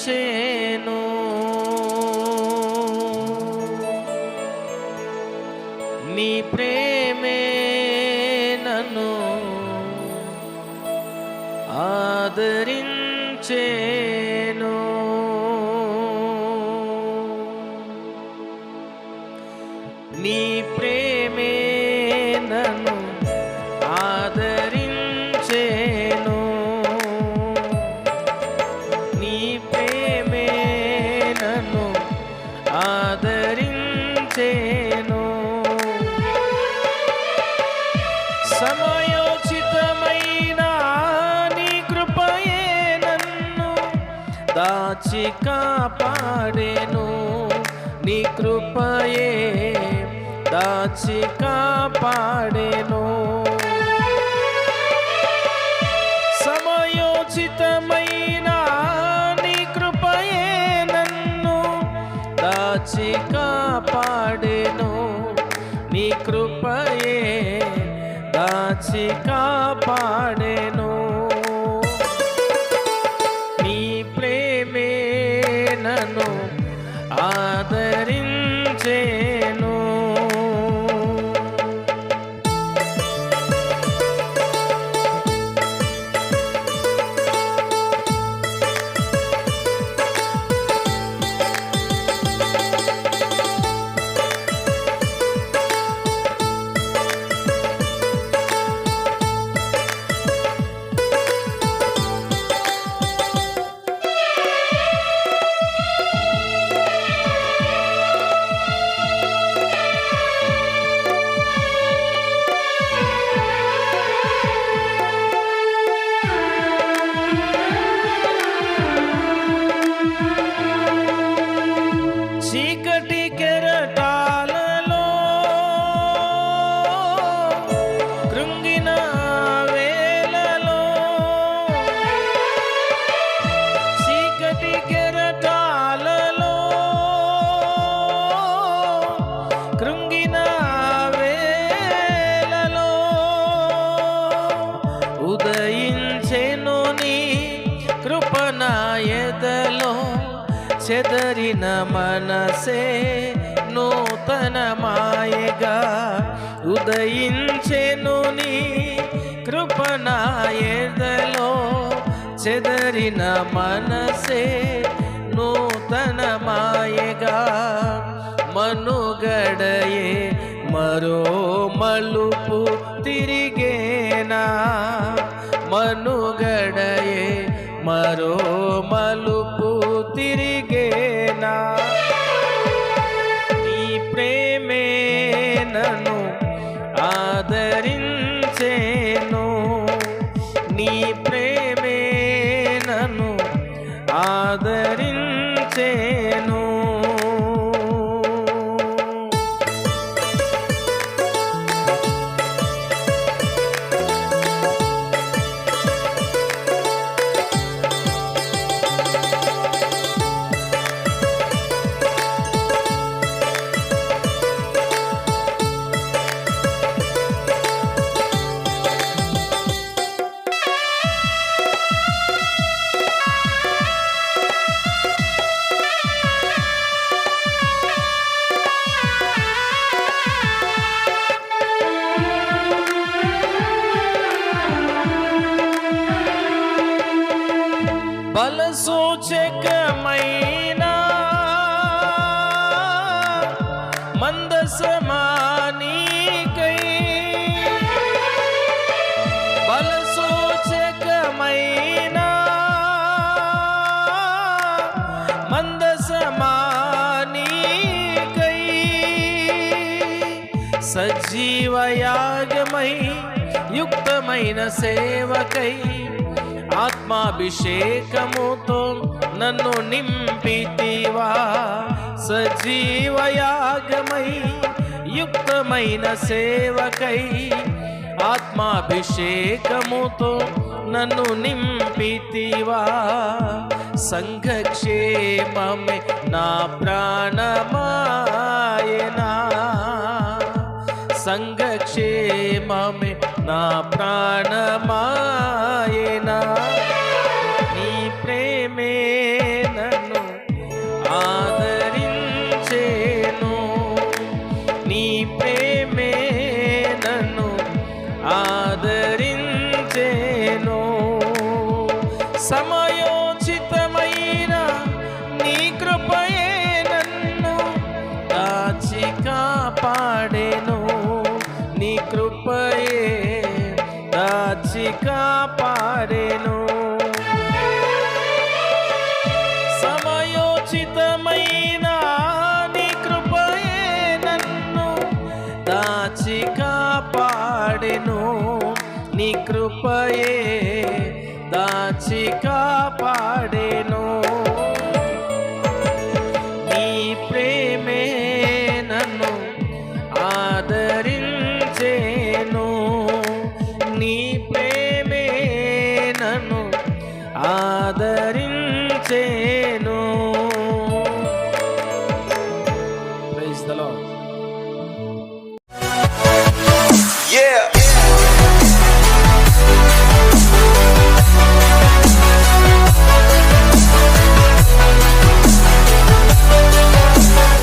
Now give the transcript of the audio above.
ఆదరించేను. నీ ప్రేమే నన్ను ఆదరించేను. నీ ప్రేమే నన్ను ఆదరించేను. నీ ప్రేమే నన్ను ఆదరించేను. సమయోచితమైన నీ కృపయే నన్ను దాచి కాపాడెను. నీ కృపయే దాచి కాపాడెను. సమయోచితమైన నీ కృపయే నన్ను దాచి కాపాడెను. నీ కృపయే దాచి కాపాడెను. నీ ప్రేమే నన్ను ఆదరించేను. చీకటి కెరటాలలో కృంగిన వేళలో, చీకటి కెరటాలలో కృంగిన వేళలో ఉదయించెను నీ కృప నా ఎదలో. చెదరిన మనసే నూతన మాయగా ఉదయించెను నీ కృప నా ఎదలో. చెదరిన మనసే నూతన మాయగా మనుగడయే మరో మలుపు తిరిగేనా. మనుగడయే మరో మలుపు తిరిగేనా. నీ ప్రేమే నన్ను ఆదరించేను. నీ ప్రేమే నన్ను ఆదరించేను. బలసూచకమైన మందసమానికై, బలసూచకమైన మందసమానికై, సజీవయాగమై యుక్తమైన సేవకై ఆత్మాభిషేకముతో నన్ను నింపితివా. సజీవయాగమై యుక్తమైన సేవకై ఆత్మాభిషేకముతో నన్ను నింపితివా. సంఘక్షేమమే నా ప్రాణమాయనా. సంఘక్షేమమే నా ప్రాణమాయనా. నీ ప్రేమే నన్ను ఆదరించేను. నీ ప్రేమే నన్ను ఆదరించేను. సమయోచితమైన నీ కృపయే నన్ను దాచి కాపాడెను. నీ కృపయే దాచి కాపాడెను. సమయోచితమైన నీ కృపయే నన్ను దాచి కాపాడెను. నీ కృపయే దాచి కాపాడెను.